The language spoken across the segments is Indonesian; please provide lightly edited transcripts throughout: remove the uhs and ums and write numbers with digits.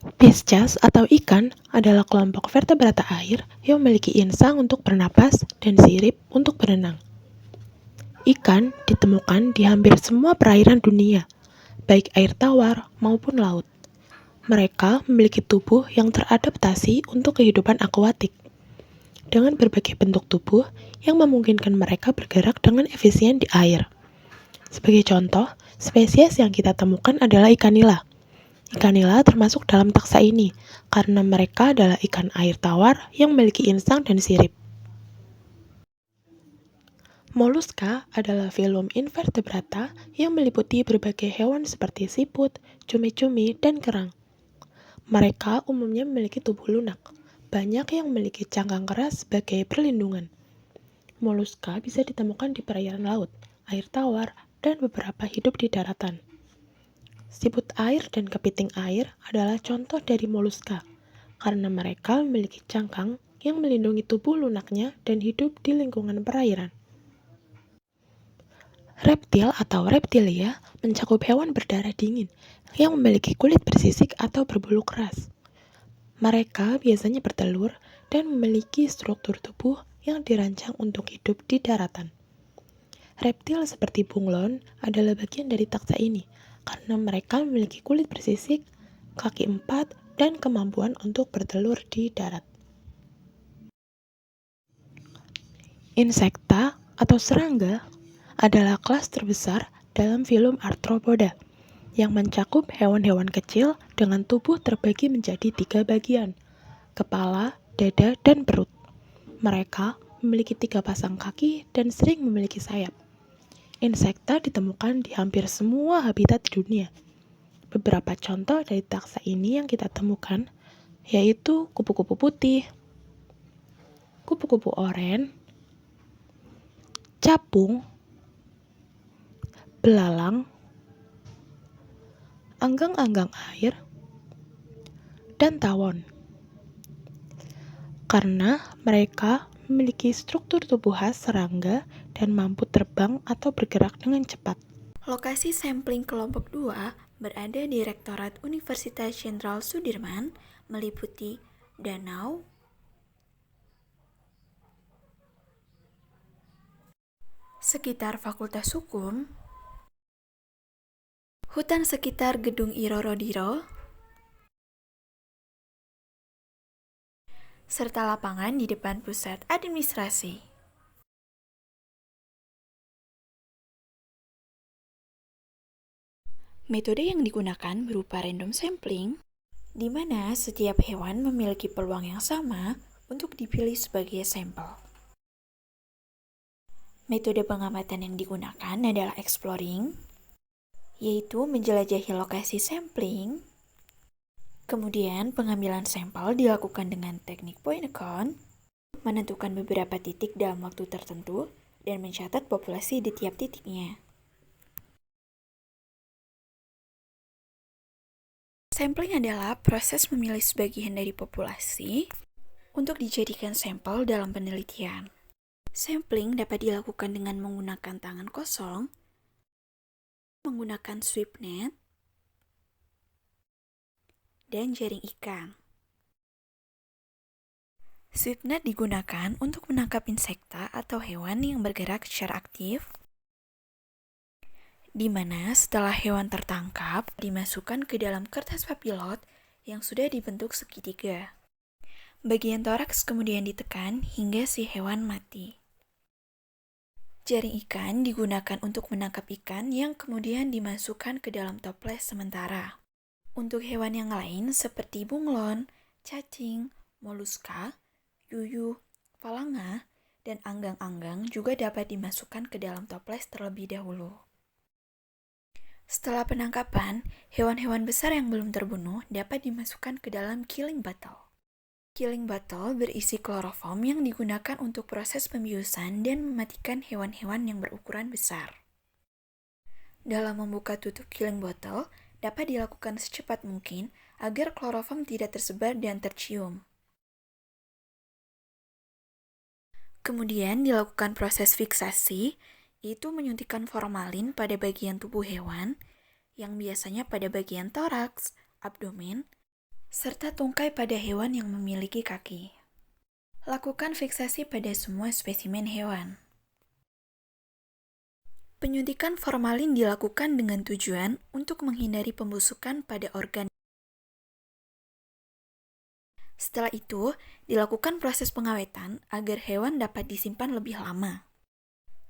Pisces atau ikan adalah kelompok vertebrata air yang memiliki insang untuk bernapas dan sirip untuk berenang. Ikan ditemukan di hampir semua perairan dunia, baik air tawar maupun laut. Mereka memiliki tubuh yang teradaptasi untuk kehidupan akuatik, dengan berbagai bentuk tubuh yang memungkinkan mereka bergerak dengan efisien di air. Sebagai contoh, spesies yang kita temukan adalah ikan nila. Ikan nila termasuk dalam taksa ini, karena mereka adalah ikan air tawar yang memiliki insang dan sirip. Moluska adalah filum invertebrata yang meliputi berbagai hewan seperti siput, cumi-cumi, dan kerang. Mereka umumnya memiliki tubuh lunak. Banyak yang memiliki cangkang keras sebagai perlindungan. Moluska bisa ditemukan di perairan laut, air tawar, dan beberapa hidup di daratan. Siput air dan kepiting air adalah contoh dari moluska, karena mereka memiliki cangkang yang melindungi tubuh lunaknya dan hidup di lingkungan perairan. Reptil atau reptilia mencakup hewan berdarah dingin yang memiliki kulit bersisik atau berbulu keras. Mereka biasanya bertelur dan memiliki struktur tubuh yang dirancang untuk hidup di daratan. Reptil seperti bunglon adalah bagian dari taksa ini karena mereka memiliki kulit bersisik, kaki 4, dan kemampuan untuk bertelur di darat. Insekta atau serangga adalah kelas terbesar dalam filum Arthropoda yang mencakup hewan-hewan kecil dengan tubuh terbagi menjadi 3 bagian, kepala, dada, dan perut. Mereka memiliki 3 pasang kaki dan sering memiliki sayap. Insekta ditemukan di hampir semua habitat di dunia. Beberapa contoh dari taksa ini yang kita temukan yaitu kupu-kupu putih, kupu-kupu oren, capung, belalang, anggang-anggang air, dan tawon. Karena mereka memiliki struktur tubuh khas serangga dan mampu terbang atau bergerak dengan cepat. Lokasi sampling kelompok 2 berada di Rektorat Universitas Jenderal Sudirman, meliputi danau, sekitar Fakultas Hukum, hutan sekitar Gedung Iro-Rodiro, serta lapangan di depan pusat administrasi. Metode yang digunakan berupa random sampling, di mana setiap hewan memiliki peluang yang sama untuk dipilih sebagai sampel. Metode pengamatan yang digunakan adalah exploring, yaitu menjelajahi lokasi sampling. Kemudian pengambilan sampel dilakukan dengan teknik point and count, menentukan beberapa titik dalam waktu tertentu, dan mencatat populasi di tiap titiknya. Sampling adalah proses memilih sebagian dari populasi untuk dijadikan sampel dalam penelitian. Sampling dapat dilakukan dengan menggunakan tangan kosong, menggunakan sweep net, dan jaring ikan. Sweep net digunakan untuk menangkap insekta atau hewan yang bergerak secara aktif, di mana setelah hewan tertangkap, dimasukkan ke dalam kertas papilot yang sudah dibentuk segitiga. Bagian toraks kemudian ditekan hingga si hewan mati. Jaring ikan digunakan untuk menangkap ikan yang kemudian dimasukkan ke dalam toples sementara. Untuk hewan yang lain seperti bunglon, cacing, moluska, yuyu, palanga, dan anggang-anggang juga dapat dimasukkan ke dalam toples terlebih dahulu. Setelah penangkapan, hewan-hewan besar yang belum terbunuh dapat dimasukkan ke dalam killing bottle. Killing bottle berisi kloroform yang digunakan untuk proses pembiusan dan mematikan hewan-hewan yang berukuran besar. Dalam membuka tutup killing bottle, dapat dilakukan secepat mungkin agar kloroform tidak tersebar dan tercium. Kemudian dilakukan proses fiksasi, yaitu menyuntikkan formalin pada bagian tubuh hewan, yang biasanya pada bagian toraks, abdomen, serta tungkai pada hewan yang memiliki kaki. Lakukan fiksasi pada semua spesimen hewan. Penyuntikan formalin dilakukan dengan tujuan untuk menghindari pembusukan pada organ. Setelah itu, dilakukan proses pengawetan agar hewan dapat disimpan lebih lama.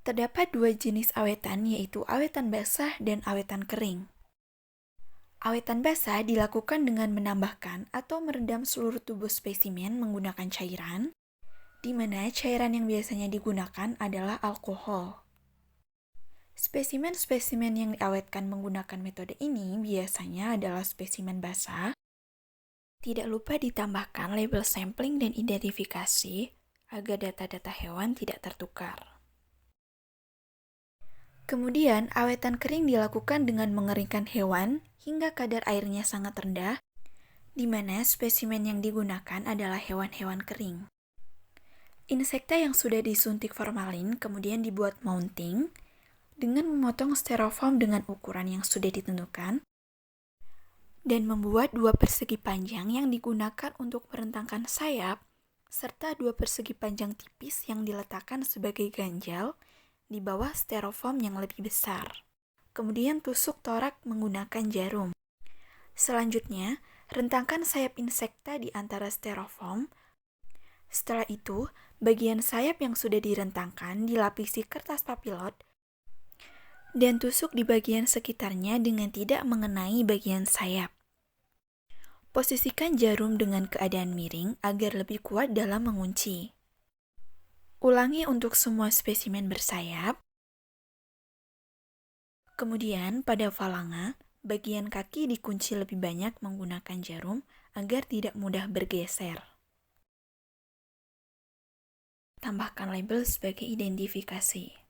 Terdapat dua jenis awetan, yaitu awetan basah dan awetan kering. Awetan basah dilakukan dengan menambahkan atau merendam seluruh tubuh spesimen menggunakan cairan, di mana cairan yang biasanya digunakan adalah alkohol. Spesimen-spesimen yang diawetkan menggunakan metode ini biasanya adalah spesimen basah. Tidak lupa ditambahkan label sampling dan identifikasi agar data-data hewan tidak tertukar. Kemudian, awetan kering dilakukan dengan mengeringkan hewan hingga kadar airnya sangat rendah, di mana spesimen yang digunakan adalah hewan-hewan kering. Insekta yang sudah disuntik formalin kemudian dibuat mounting dengan memotong styrofoam dengan ukuran yang sudah ditentukan dan membuat dua persegi panjang yang digunakan untuk merentangkan sayap serta dua persegi panjang tipis yang diletakkan sebagai ganjal di bawah styrofoam yang lebih besar. Kemudian tusuk torak menggunakan jarum. Selanjutnya, rentangkan sayap insekta di antara styrofoam. Setelah itu, bagian sayap yang sudah direntangkan dilapisi kertas papilot dan tusuk di bagian sekitarnya dengan tidak mengenai bagian sayap. Posisikan jarum dengan keadaan miring agar lebih kuat dalam mengunci. Ulangi untuk semua spesimen bersayap. Kemudian, pada falanga, bagian kaki dikunci lebih banyak menggunakan jarum agar tidak mudah bergeser. Tambahkan label sebagai identifikasi.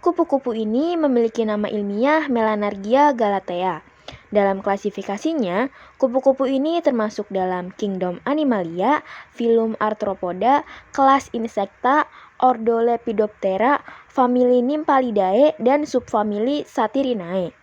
Kupu-kupu ini memiliki nama ilmiah Melanargia galatea. Dalam klasifikasinya, kupu-kupu ini termasuk dalam kingdom Animalia, filum Arthropoda, kelas Insecta, ordo Lepidoptera, famili Nymphalidae, dan subfamili Satyrinae.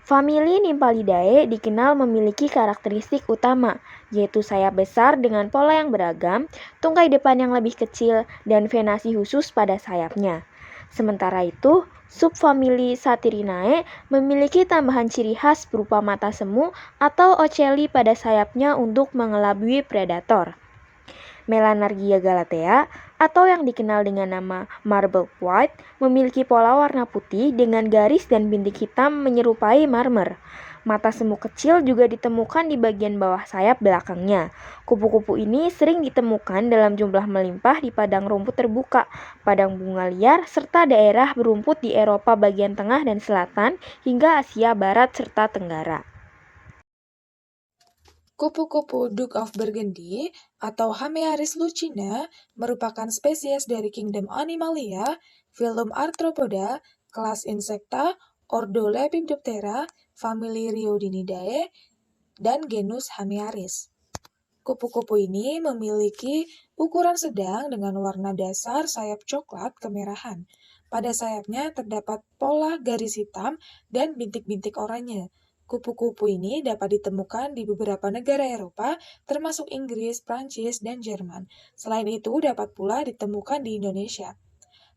Famili Nymphalidae dikenal memiliki karakteristik utama, yaitu sayap besar dengan pola yang beragam, tungkai depan yang lebih kecil, dan venasi khusus pada sayapnya. Sementara itu, subfamili Satyrinae memiliki tambahan ciri khas berupa mata semu atau oceli pada sayapnya untuk mengelabui predator. Melanargia galatea atau yang dikenal dengan nama marble white memiliki pola warna putih dengan garis dan bintik hitam menyerupai marmer. Mata semu kecil juga ditemukan di bagian bawah sayap belakangnya. Kupu-kupu ini sering ditemukan dalam jumlah melimpah di padang rumput terbuka, padang bunga liar, serta daerah berumput di Eropa bagian tengah dan selatan hingga Asia Barat serta Tenggara. Kupu-kupu Duke of Burgundy atau Hamearis lucina merupakan spesies dari kingdom Animalia, filum Arthropoda, kelas Insecta, ordo Lepidoptera, famili Rhiodinidae, dan genus Hamearis. Kupu-kupu ini memiliki ukuran sedang dengan warna dasar sayap coklat kemerahan. Pada sayapnya terdapat pola garis hitam dan bintik-bintik oranye. Kupu-kupu ini dapat ditemukan di beberapa negara Eropa, termasuk Inggris, Prancis, dan Jerman. Selain itu, dapat pula ditemukan di Indonesia.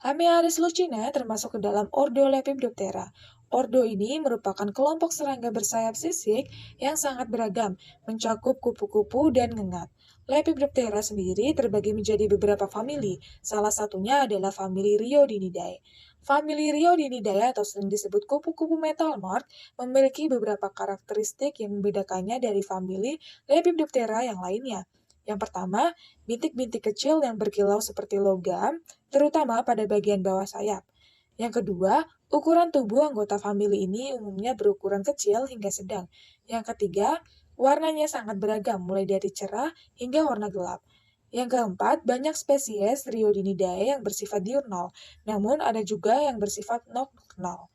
Hamearis lucina termasuk ke dalam ordo Lepidoptera. Ordo ini merupakan kelompok serangga bersayap sisik yang sangat beragam, mencakup kupu-kupu dan ngengat. Lepidoptera sendiri terbagi menjadi beberapa famili, salah satunya adalah famili Rhiodinidae. Famili Rhiodinidae atau sering disebut kupu-kupu metalmort memiliki beberapa karakteristik yang membedakannya dari famili Lepidoptera yang lainnya. Yang pertama, bintik-bintik kecil yang berkilau seperti logam, terutama pada bagian bawah sayap. Yang kedua, ukuran tubuh anggota famili ini umumnya berukuran kecil hingga sedang. Yang ketiga, warnanya sangat beragam, mulai dari cerah hingga warna gelap. Yang keempat, banyak spesies Rhiodinidae yang bersifat diurnal, namun ada juga yang bersifat nokturnal.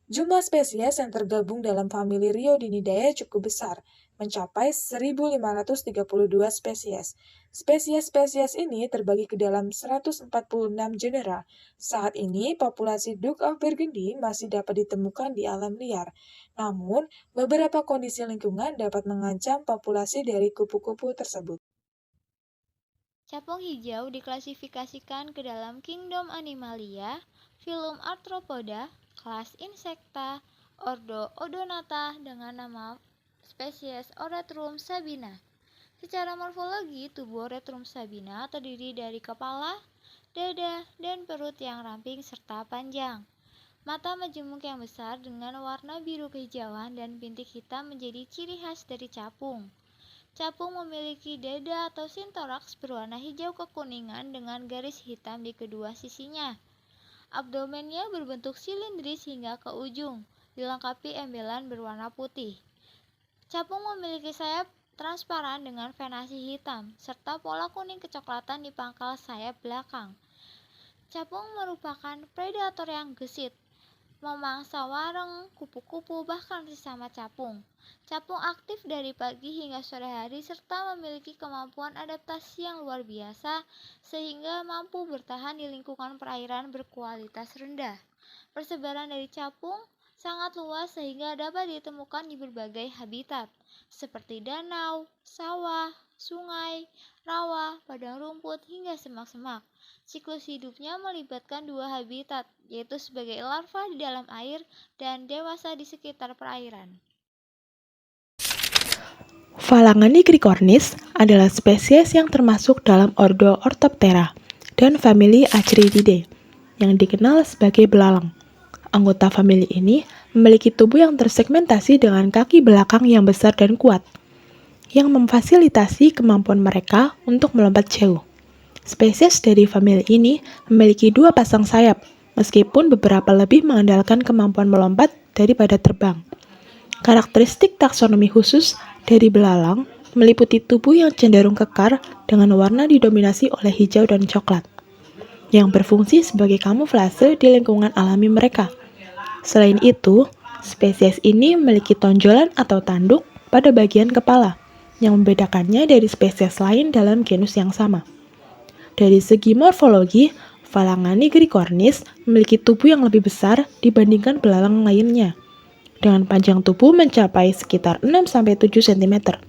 Jumlah spesies yang tergabung dalam famili Rhiodinidae cukup besar. mencapai 1.532 spesies. Spesies-spesies ini terbagi ke dalam 146 genera. Saat ini, populasi Duck of Burgundy masih dapat ditemukan di alam liar. Namun, beberapa kondisi lingkungan dapat mengancam populasi dari kupu-kupu tersebut. Capung hijau diklasifikasikan ke dalam kingdom Animalia, filum Arthropoda, kelas Insecta, ordo Odonata dengan nama spesies Oretrum sabina. Secara morfologi, tubuh Oretrum sabina terdiri dari kepala, dada, dan perut yang ramping serta panjang. Mata majemuk yang besar dengan warna biru kehijauan dan bintik hitam menjadi ciri khas dari capung. Capung memiliki dada atau sintoraks berwarna hijau kekuningan dengan garis hitam di kedua sisinya. Abdomennya berbentuk silindris hingga ke ujung, dilengkapi embelan berwarna putih. Capung memiliki sayap transparan dengan venasi hitam, serta pola kuning kecoklatan di pangkal sayap belakang. Capung merupakan predator yang gesit, memangsa wareng, kupu-kupu, bahkan sesama capung. Capung aktif dari pagi hingga sore hari serta memiliki kemampuan adaptasi yang luar biasa sehingga mampu bertahan di lingkungan perairan berkualitas rendah. Persebaran dari capung sangat luas sehingga dapat ditemukan di berbagai habitat seperti danau, sawah, sungai, rawa, padang rumput, hingga semak-semak. Siklus hidupnya melibatkan dua habitat, yaitu sebagai larva di dalam air dan dewasa di sekitar perairan. Phalanganigricornis adalah spesies yang termasuk dalam ordo Orthoptera dan famili Acherididae, yang dikenal sebagai belalang. Anggota famili ini memiliki tubuh yang tersegmentasi dengan kaki belakang yang besar dan kuat, yang memfasilitasi kemampuan mereka untuk melompat jauh. Spesies dari famili ini memiliki dua pasang sayap, meskipun beberapa lebih mengandalkan kemampuan melompat daripada terbang. Karakteristik taksonomi khusus dari belalang meliputi tubuh yang cenderung kekar dengan warna didominasi oleh hijau dan coklat, yang berfungsi sebagai kamuflase di lingkungan alami mereka. Selain itu, spesies ini memiliki tonjolan atau tanduk pada bagian kepala, yang membedakannya dari spesies lain dalam genus yang sama. Dari segi morfologi, Phalanganigricornis memiliki tubuh yang lebih besar dibandingkan belalang lainnya, dengan panjang tubuh mencapai sekitar 6-7 cm.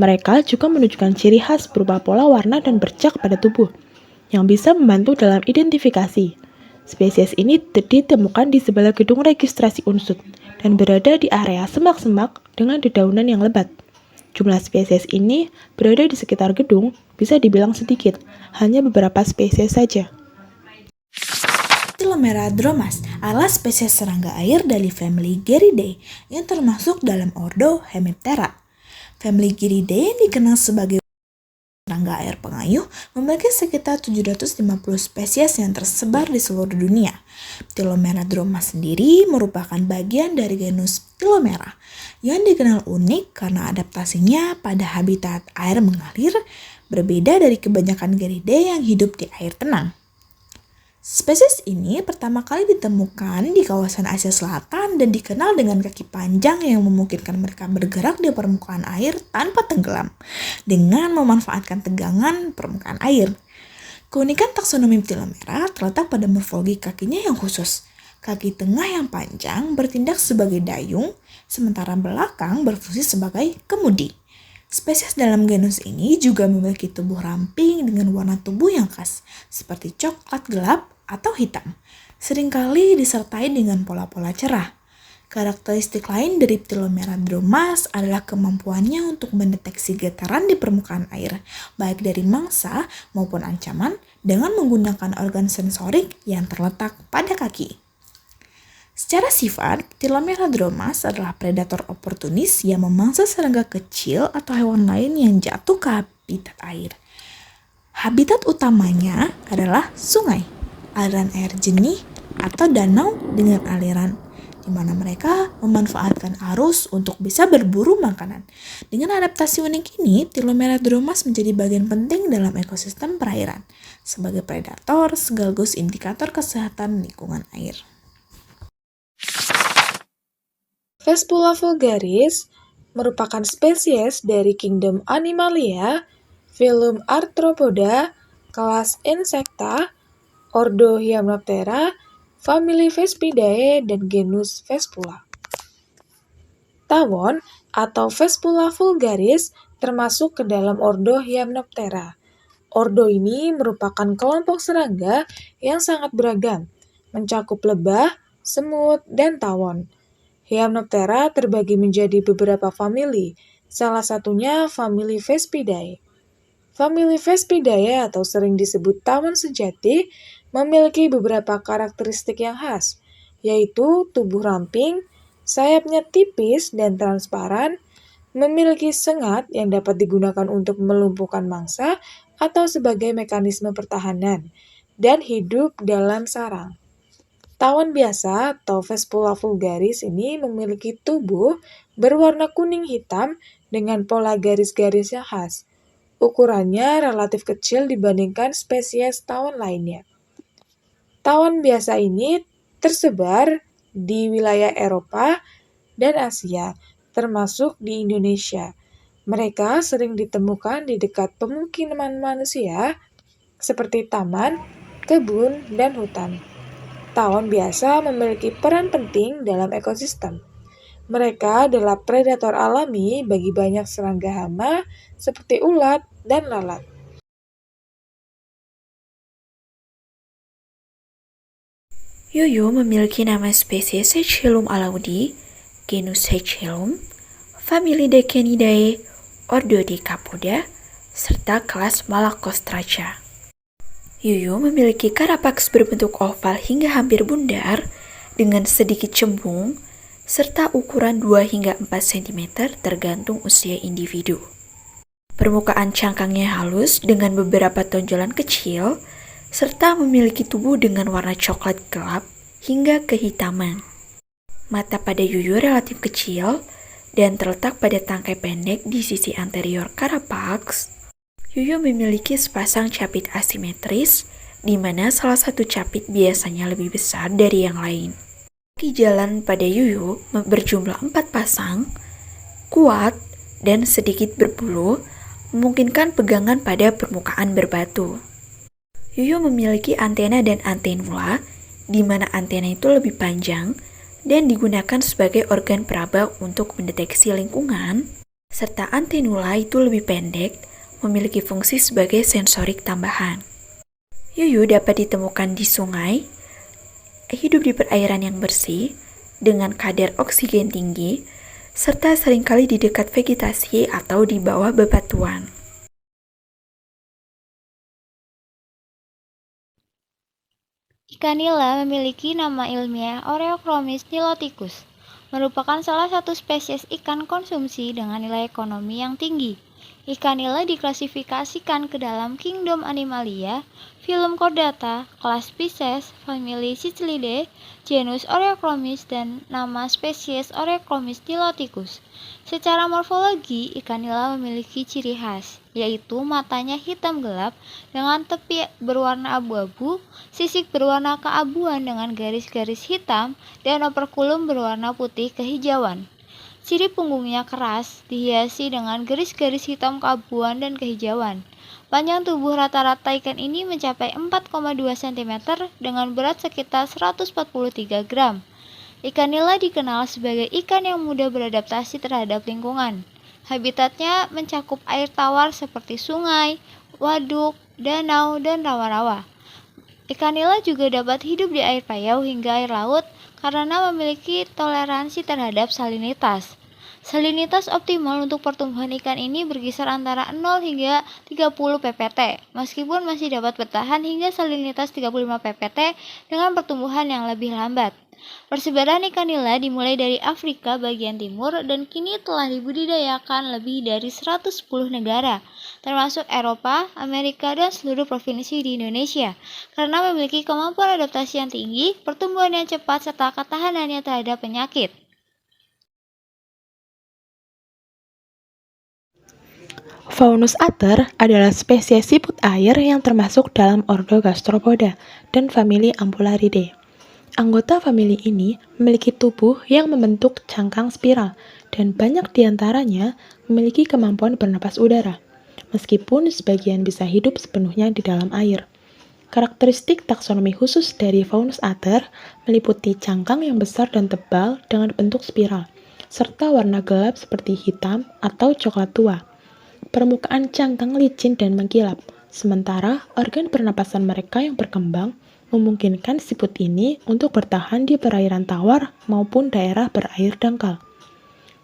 Mereka juga menunjukkan ciri khas berupa pola warna dan bercak pada tubuh, yang bisa membantu dalam identifikasi. Spesies ini ditemukan di sebelah gedung registrasi unsur dan berada di area semak-semak dengan dedaunan yang lebat. Jumlah spesies ini berada di sekitar gedung bisa dibilang sedikit, hanya beberapa spesies saja. Tilomera dromas adalah spesies serangga air dari famili Geridae yang termasuk dalam ordo Hemiptera. Famili Geridae dikenal sebagai serangga air pengayuh, memiliki sekitar 750 spesies yang tersebar di seluruh dunia. Tilomera dromas sendiri merupakan bagian dari genus Tilomera yang dikenal unik karena adaptasinya pada habitat air mengalir, berbeda dari kebanyakan Geridae yang hidup di air tenang. Spesies ini pertama kali ditemukan di kawasan Asia Selatan dan dikenal dengan kaki panjang yang memungkinkan mereka bergerak di permukaan air tanpa tenggelam dengan memanfaatkan tegangan permukaan air. Keunikan taksonomi Tilomera terletak pada morfologi kakinya yang khusus. Kaki tengah yang panjang bertindak sebagai dayung, sementara belakang berfungsi sebagai kemudi. Spesies dalam genus ini juga memiliki tubuh ramping dengan warna tubuh yang khas, seperti coklat gelap atau hitam, seringkali disertai dengan pola-pola cerah. Karakteristik lain dari Tilomera dromas adalah kemampuannya untuk mendeteksi getaran di permukaan air, baik dari mangsa maupun ancaman, dengan menggunakan organ sensorik yang terletak pada kaki. Secara sifat, Tilomera dromas adalah predator oportunis yang memangsa serangga kecil atau hewan lain yang jatuh ke habitat air. Habitat utamanya adalah sungai, aliran air jernih, atau danau dengan aliran, di mana mereka memanfaatkan arus untuk bisa berburu makanan. Dengan adaptasi unik ini, Tilomera dromas menjadi bagian penting dalam ekosistem perairan, sebagai predator sekaligus indikator kesehatan lingkungan air. Vespula vulgaris merupakan spesies dari kingdom Animalia, filum Arthropoda, kelas Insecta, ordo Hymenoptera, famili Vespidae, dan genus Vespula. Tawon atau Vespula vulgaris termasuk ke dalam ordo Hymenoptera. Ordo ini merupakan kelompok serangga yang sangat beragam, mencakup lebah, semut, dan tawon. Hymenoptera terbagi menjadi beberapa famili, salah satunya famili Vespidae. Famili Vespidae atau sering disebut tawon sejati memiliki beberapa karakteristik yang khas, yaitu tubuh ramping, sayapnya tipis dan transparan, memiliki sengat yang dapat digunakan untuk melumpuhkan mangsa atau sebagai mekanisme pertahanan, dan hidup dalam sarang. Tawon biasa atau Vespula vulgaris ini memiliki tubuh berwarna kuning hitam dengan pola garis-garis yang khas. Ukurannya relatif kecil dibandingkan spesies tawon lainnya. Tawon biasa ini tersebar di wilayah Eropa dan Asia, termasuk di Indonesia. Mereka sering ditemukan di dekat pemukiman manusia, seperti taman, kebun, dan hutan. Tawon biasa memiliki peran penting dalam ekosistem. Mereka adalah predator alami bagi banyak serangga hama seperti ulat dan lalat. Yuyu memiliki nama spesies Hechelum alaudi, genus Hechelum, famili Decanidae, ordo Decapoda, serta kelas Malacostraca. Yuyu memiliki karapaks berbentuk oval hingga hampir bundar dengan sedikit cembung serta ukuran 2 hingga 4 cm tergantung usia individu. Permukaan cangkangnya halus dengan beberapa tonjolan kecil serta memiliki tubuh dengan warna coklat gelap hingga kehitaman. Mata pada yuyu relatif kecil dan terletak pada tangkai pendek di sisi anterior karapaks. Yuyu memiliki sepasang capit asimetris, di mana salah satu capit biasanya lebih besar dari yang lain. Kaki jalan pada yuyu berjumlah 4 pasang, kuat, dan sedikit berbulu, memungkinkan pegangan pada permukaan berbatu. Yuyu memiliki antena dan antenula, di mana antena itu lebih panjang dan digunakan sebagai organ peraba untuk mendeteksi lingkungan, serta antenula itu lebih pendek, memiliki fungsi sebagai sensorik tambahan. Yuyu dapat ditemukan di sungai, hidup di perairan yang bersih, dengan kadar oksigen tinggi, serta seringkali di dekat vegetasi atau di bawah bebatuan. Ikan nila memiliki nama ilmiah Oreochromis niloticus, merupakan salah satu spesies ikan konsumsi dengan nilai ekonomi yang tinggi. Ikan nila diklasifikasikan ke dalam kingdom Animalia, filum Chordata, kelas Pisces, famili Cicelidae, genus Oreochromis, dan nama spesies Oreochromis niloticus. Secara morfologi, ikan nila memiliki ciri khas, yaitu matanya hitam gelap dengan tepi berwarna abu-abu, sisik berwarna keabuan dengan garis-garis hitam, dan operkulum berwarna putih kehijauan. Ciri punggungnya keras, dihiasi dengan garis-garis hitam keabuan dan kehijauan. Panjang tubuh rata-rata ikan ini mencapai 4,2 cm dengan berat sekitar 143 gram. Ikan nila dikenal sebagai ikan yang mudah beradaptasi terhadap lingkungan. Habitatnya mencakup air tawar seperti sungai, waduk, danau, dan rawa-rawa. Ikan nila juga dapat hidup di air payau hingga air laut karena memiliki toleransi terhadap salinitas. Salinitas optimal untuk pertumbuhan ikan ini berkisar antara 0 hingga 30 ppt, meskipun masih dapat bertahan hingga salinitas 35 ppt dengan pertumbuhan yang lebih lambat. Persebaran ikan nila dimulai dari Afrika bagian timur dan kini telah dibudidayakan lebih dari 110 negara, termasuk Eropa, Amerika, dan seluruh provinsi di Indonesia, karena memiliki kemampuan adaptasi yang tinggi, pertumbuhan yang cepat, serta ketahanannya terhadap penyakit. Faunus ater adalah spesies siput air yang termasuk dalam ordo Gastropoda dan famili Ampullaridae. Anggota famili ini memiliki tubuh yang membentuk cangkang spiral dan banyak di antaranya memiliki kemampuan bernapas udara, meskipun sebagian bisa hidup sepenuhnya di dalam air. Karakteristik taksonomi khusus dari Faunus Ater meliputi cangkang yang besar dan tebal dengan bentuk spiral, serta warna gelap seperti hitam atau coklat tua. Permukaan cangkang licin dan mengkilap, sementara organ pernapasan mereka yang berkembang memungkinkan siput ini untuk bertahan di perairan tawar maupun daerah berair dangkal.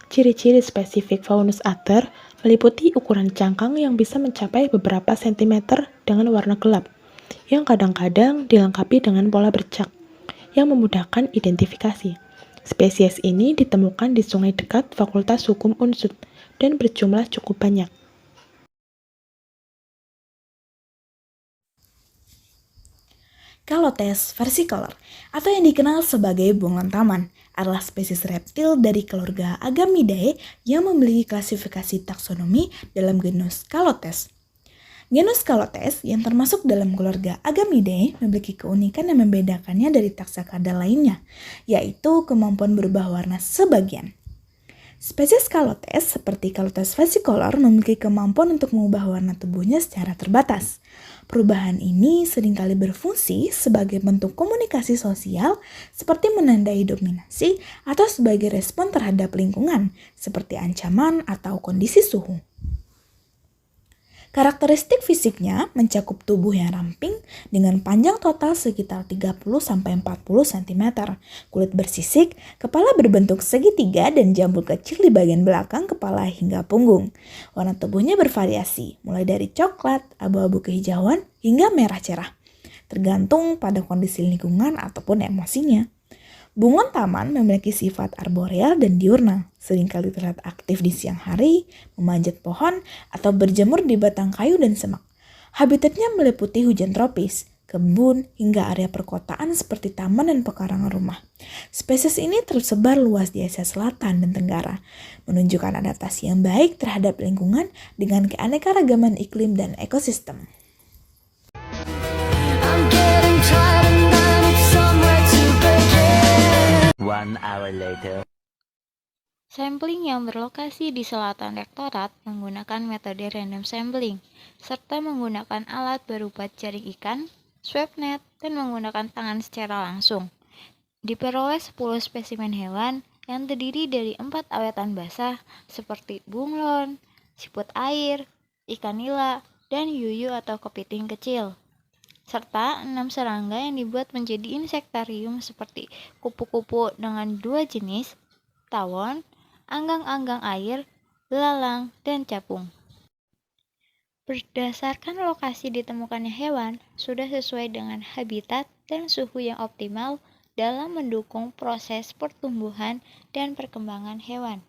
Ciri-ciri spesifik Faunus Ater meliputi ukuran cangkang yang bisa mencapai beberapa sentimeter dengan warna gelap, yang kadang-kadang dilengkapi dengan pola bercak, yang memudahkan identifikasi. Spesies ini ditemukan di sungai dekat Fakultas Hukum Unsud dan berjumlah cukup banyak. Calotes versicolor, atau yang dikenal sebagai bunglon taman, adalah spesies reptil dari keluarga Agamidae yang memiliki klasifikasi taksonomi dalam genus Calotes. Genus Calotes yang termasuk dalam keluarga Agamidae memiliki keunikan yang membedakannya dari taksakada lainnya, yaitu kemampuan berubah warna sebagian. Spesies Calotes seperti Calotes versicolor memiliki kemampuan untuk mengubah warna tubuhnya secara terbatas. Perubahan ini seringkali berfungsi sebagai bentuk komunikasi sosial seperti menandai dominasi atau sebagai respon terhadap lingkungan seperti ancaman atau kondisi suhu. Karakteristik fisiknya mencakup tubuh yang ramping dengan panjang total sekitar 30-40 cm, kulit bersisik, kepala berbentuk segitiga dan jambul kecil di bagian belakang kepala hingga punggung. Warna tubuhnya bervariasi, mulai dari coklat, abu-abu kehijauan, hingga merah cerah, tergantung pada kondisi lingkungan ataupun emosinya. Bunglon taman memiliki sifat arboreal dan diurna, seringkali terlihat aktif di siang hari, memanjat pohon, atau berjemur di batang kayu dan semak. Habitatnya meliputi hujan tropis, kebun, hingga area perkotaan seperti taman dan pekarangan rumah. Spesies ini tersebar luas di Asia Selatan dan Tenggara, menunjukkan adaptasi yang baik terhadap lingkungan dengan keanekaragaman iklim dan ekosistem. One hour later. Sampling yang berlokasi di selatan rektorat menggunakan metode random sampling, serta menggunakan alat berupa jaring ikan, swab net, dan menggunakan tangan secara langsung. Diperoleh 10 spesimen hewan yang terdiri dari 4 awetan basah seperti bunglon, siput air, ikan nila, dan yuyu atau kepiting kecil, serta 6 serangga yang dibuat menjadi insektarium seperti kupu-kupu dengan 2 jenis, tawon, anggang-anggang air, belalang, dan capung. Berdasarkan lokasi ditemukannya hewan, sudah sesuai dengan habitat dan suhu yang optimal dalam mendukung proses pertumbuhan dan perkembangan hewan.